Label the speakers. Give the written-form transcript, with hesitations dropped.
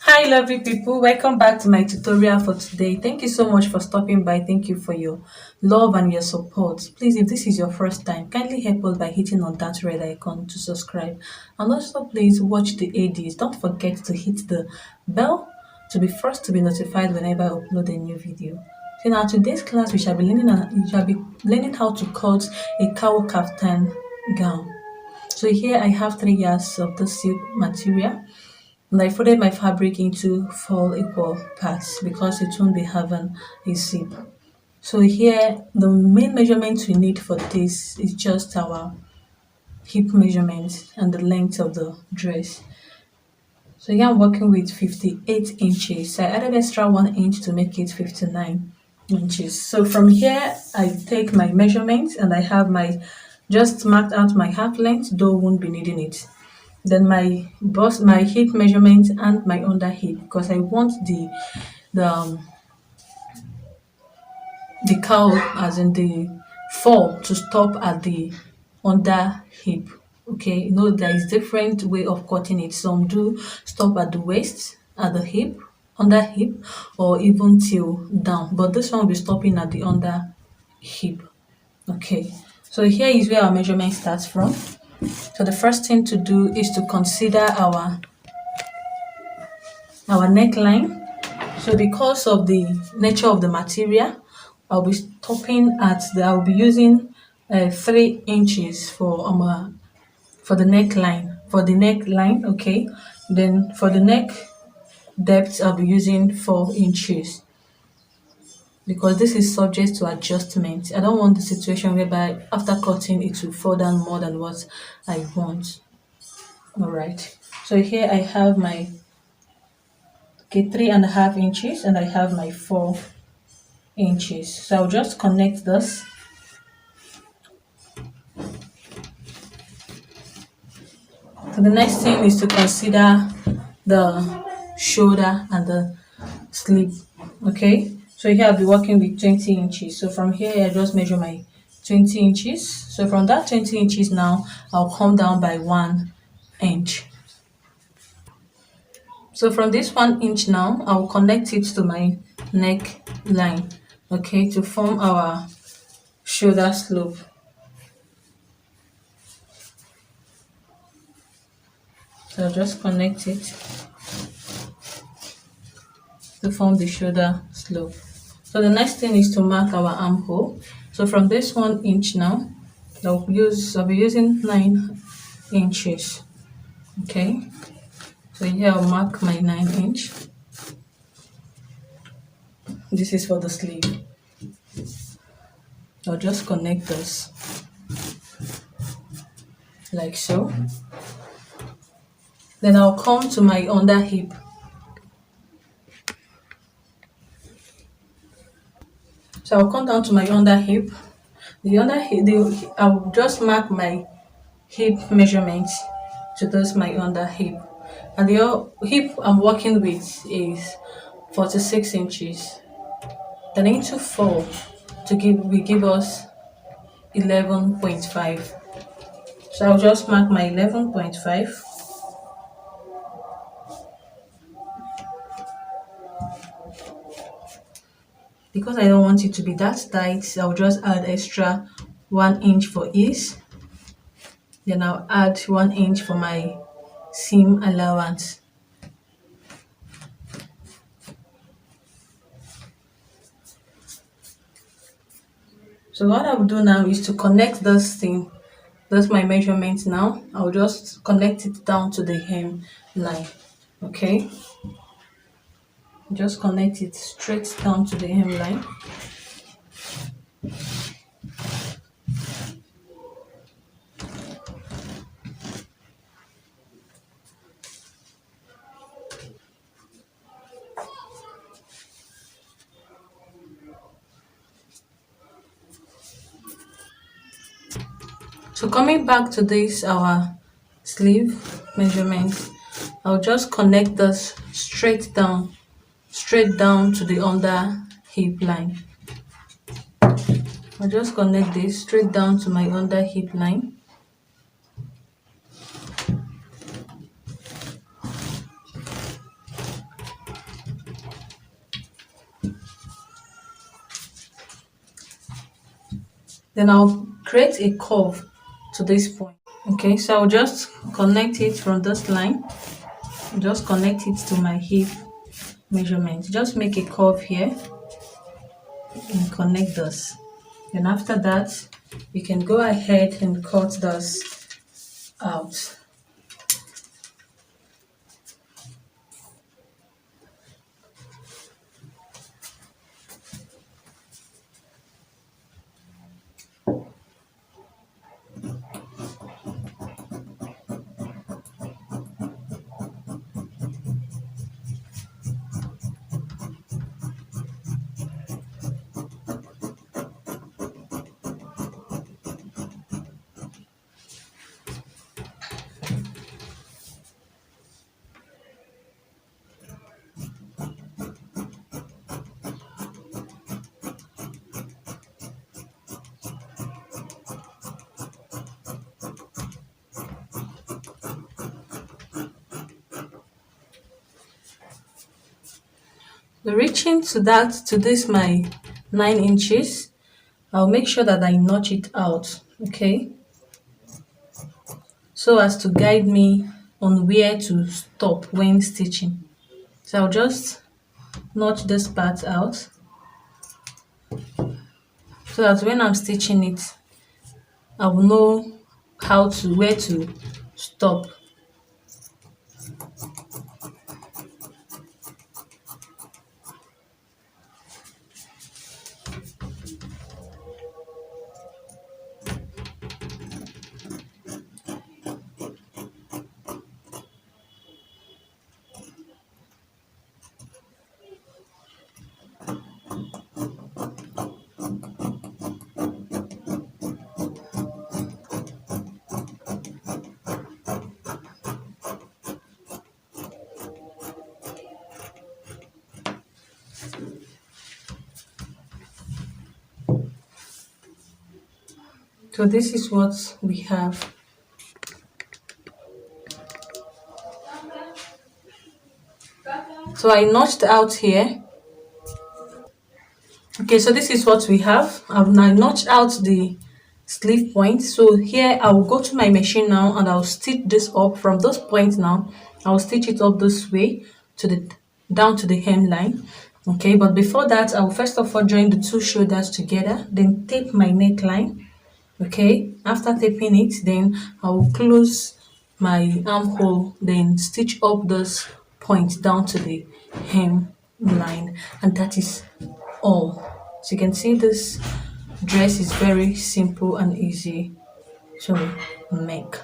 Speaker 1: Hi lovely people, welcome back to my tutorial for today. Thank you so much for stopping by. Thank you for your love and your support. Please, if this is your first time, kindly help us by hitting on that red icon to subscribe, and also please watch the ads. Don't forget to hit the bell to be first to be notified whenever I upload a new video. So now today's class we shall be learning how to cut a cowl kaftan gown. So here I have 3 yards of the silk material, and I folded my fabric into 4 equal parts because it won't be having a zip. So here the main measurement we need for this is just our hip measurement and the length of the dress. So here I'm working with 58 inches. So I added extra 1 inch to make it 59 inches. So from here I take my measurement and I have my just marked out my half length, though won't be needing it. Then my bust, my hip measurement and my under hip, because I want the um, the cowl, as in the fall, to stop at the under hip. Okay, you know there is different way of cutting it. Some do stop at the waist, at the hip, under hip, or even till down. But this one will be stopping at the under hip. Okay, so here is where our measurement starts from. So the first thing to do is to consider our neckline. So because of the nature of the material, I'll be using 3 inches for the neckline. Okay, then for the neck depth I'll be using 4 inches, because this is subject to adjustment. I don't want the situation whereby after cutting it will fall down more than what I want. All right, so here I have my 3.5 inches and I have my 4 inches. So I'll just connect this. So the next thing is to consider the shoulder and the sleeve. Okay, so here I'll be working with 20 inches. So from here I just measure my 20 inches. So from that 20 inches now I'll come down by 1 inch. So from this 1 inch now I'll connect it to my neck line, okay, to form our shoulder slope. So I'll just connect it to form the shoulder slope. So the next thing is to mark our armhole. So from this 1 inch now, I'll be using 9 inches. Okay. So here I'll mark my 9 inch. This is for the sleeve. I'll just connect this like so. Then I'll come to my under hip. So I'll come down to my under hip. I'll just mark my hip measurement to this my under hip. And the hip I'm working with is 46 inches. Then into 4 will give us 11.5. So I'll just mark my 11.5. Because I don't want it to be that tight, I'll just add extra 1 inch for ease. Then I'll add 1 inch for my seam allowance. So what I'll do now is to connect this thing. That's my measurement now. I'll just connect it down to the hem line. Okay. Just connect it straight down to the hem line. So coming back to this our sleeve measurement, I'll just connect this straight down to the under hip line. I'll just connect this straight down to my under hip line. Then I'll create a curve to this point. Okay, so I'll just connect it from this line. Just connect it to my hip measurement. Just make a curve here and connect this. Then after that, you can go ahead and cut this out. Reaching to this my 9 inches, I'll make sure that I notch it out, okay, so as to guide me on where to stop when stitching. So I'll just notch this part out so that when I'm stitching it, I will know where to stop. So this is what we have. So I notched out here. Okay, so this is what we have. I've now notched out the sleeve point. So here I will go to my machine now and I'll stitch this up from this point. Now I'll stitch it up this way to the down to the hemline. Okay, but before that, I will first of all join the two shoulders together, then tape my neckline. Okay, after taping it, then I will close my armhole, then stitch up this point down to the hem line, and that is all. So you can see this dress is very simple and easy to make.